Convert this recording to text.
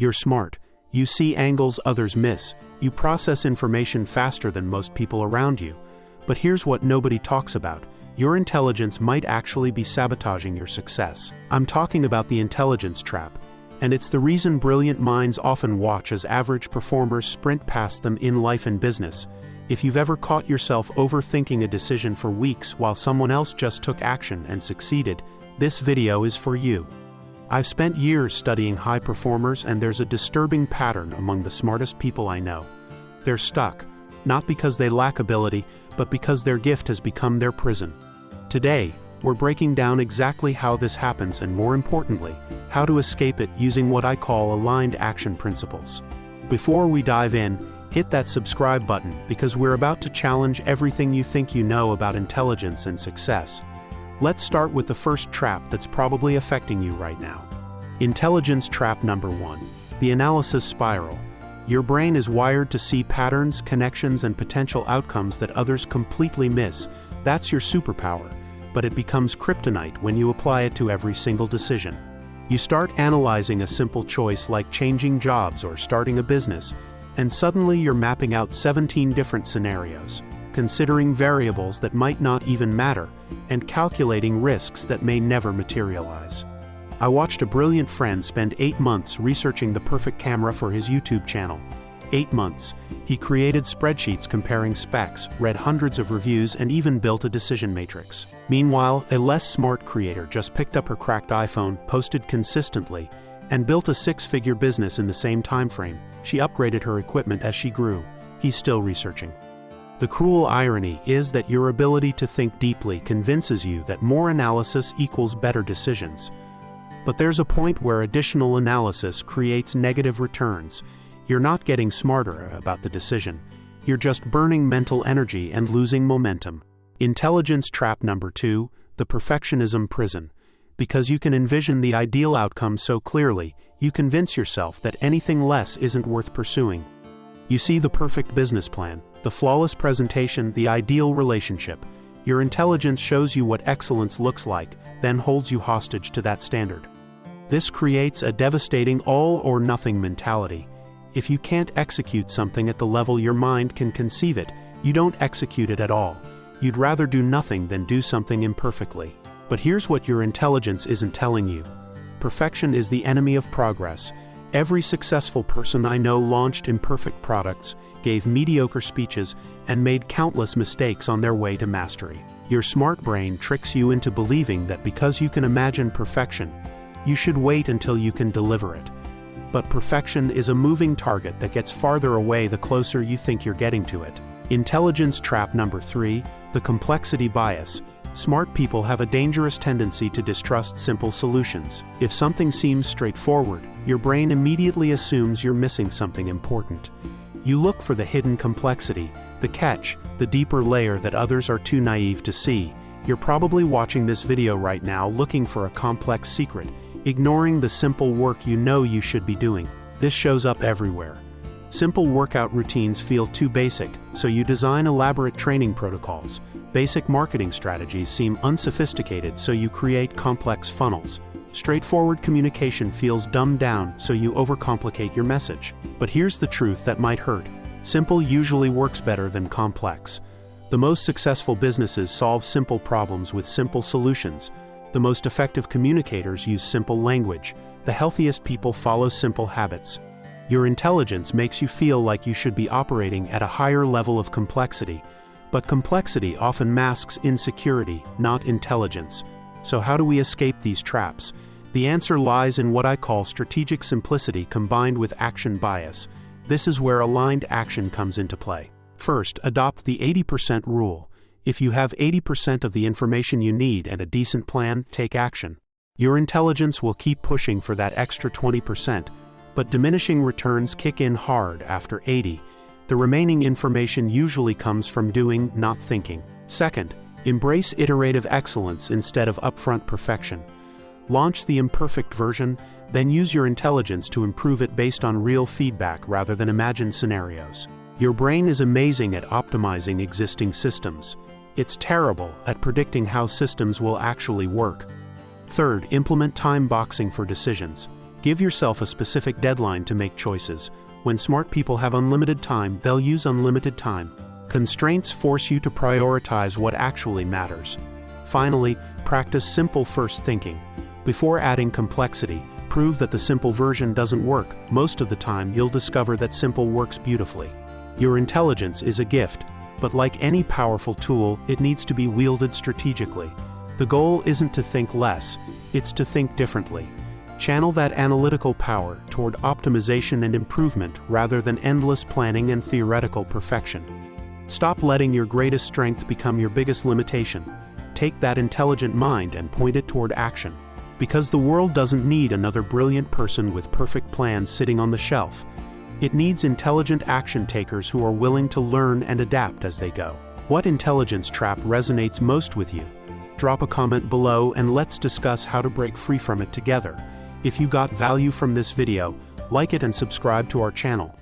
You're smart. You see angles others miss. You process information faster than most people around you. But here's what nobody talks about. Your intelligence might actually be sabotaging your success. I'm talking about the intelligence trap. And it's the reason brilliant minds often watch as average performers sprint past them in life and business. If you've ever caught yourself overthinking a decision for weeks while someone else just took action and succeeded, this video is for you. I've spent years studying high performers, and there's a disturbing pattern among the smartest people I know. They're stuck, not because they lack ability, but because their gift has become their prison. Today, we're breaking down exactly how this happens and, more importantly, how to escape it using what I call aligned action principles. Before we dive in, hit that subscribe button because we're about to challenge everything you think you know about intelligence and success. Let's start with the first trap that's probably affecting you right now. Intelligence trap number 1. The analysis spiral. Your brain is wired to see patterns, connections, and potential outcomes that others completely miss. That's your superpower, but it becomes kryptonite when you apply it to every single decision. You start analyzing a simple choice like changing jobs or starting a business, and suddenly you're mapping out 17 different scenarios, considering variables that might not even matter, and calculating risks that may never materialize. I watched a brilliant friend spend 8 months researching the perfect camera for his YouTube channel. 8 months. He created spreadsheets comparing specs, read hundreds of reviews, and even built a decision matrix. Meanwhile, a less smart creator just picked up her cracked iPhone, posted consistently, and built a 6-figure business in the same time frame. She upgraded her equipment as she grew. He's still researching. The cruel irony is that your ability to think deeply convinces you that more analysis equals better decisions. But there's a point where additional analysis creates negative returns. You're not getting smarter about the decision. You're just burning mental energy and losing momentum. Intelligence trap number 2, the perfectionism prison. Because you can envision the ideal outcome so clearly, you convince yourself that anything less isn't worth pursuing. You see the perfect business plan, the flawless presentation, the ideal relationship. Your intelligence shows you what excellence looks like, then holds you hostage to that standard. This creates a devastating all-or-nothing mentality. If you can't execute something at the level your mind can conceive it, you don't execute it at all. You'd rather do nothing than do something imperfectly. But here's what your intelligence isn't telling you. Perfection is the enemy of progress. Every successful person I know launched imperfect products, gave mediocre speeches, and made countless mistakes on their way to mastery. Your smart brain tricks you into believing that because you can imagine perfection, you should wait until you can deliver it. But perfection is a moving target that gets farther away the closer you think you're getting to it. Intelligence trap number 3, the complexity bias. Smart people have a dangerous tendency to distrust simple solutions. If something seems straightforward, your brain immediately assumes you're missing something important. You look for the hidden complexity, the catch, the deeper layer that others are too naive to see. You're probably watching this video right now looking for a complex secret, ignoring the simple work you know you should be doing. This shows up everywhere. Simple workout routines feel too basic, so you design elaborate training protocols. Basic marketing strategies seem unsophisticated, so you create complex funnels. Straightforward communication feels dumbed down, so you overcomplicate your message. But here's the truth that might hurt. Simple usually works better than complex. The most successful businesses solve simple problems with simple solutions. The most effective communicators use simple language. The healthiest people follow simple habits. Your intelligence makes you feel like you should be operating at a higher level of complexity, but complexity often masks insecurity, not intelligence. So how do we escape these traps? The answer lies in what I call strategic simplicity combined with action bias. This is where aligned action comes into play. First, adopt the 80% rule. If you have 80% of the information you need and a decent plan, take action. Your intelligence will keep pushing for that extra 20%, but diminishing returns kick in hard after 80. The remaining information usually comes from doing, not thinking. Second, embrace iterative excellence instead of upfront perfection. Launch the imperfect version, then use your intelligence to improve it based on real feedback rather than imagined scenarios. Your brain is amazing at optimizing existing systems. It's terrible at predicting how systems will actually work. Third, implement time boxing for decisions. Give yourself a specific deadline to make choices. When smart people have unlimited time, they'll use unlimited time. Constraints force you to prioritize what actually matters. Finally, practice simple first thinking. Before adding complexity, prove that the simple version doesn't work. Most of the time, you'll discover that simple works beautifully. Your intelligence is a gift, but like any powerful tool, it needs to be wielded strategically. The goal isn't to think less, it's to think differently. Channel that analytical power toward optimization and improvement rather than endless planning and theoretical perfection. Stop letting your greatest strength become your biggest limitation. Take that intelligent mind and point it toward action. Because the world doesn't need another brilliant person with perfect plans sitting on the shelf. It needs intelligent action takers who are willing to learn and adapt as they go. What intelligence trap resonates most with you? Drop a comment below and let's discuss how to break free from it together. If you got value from this video, like it and subscribe to our channel.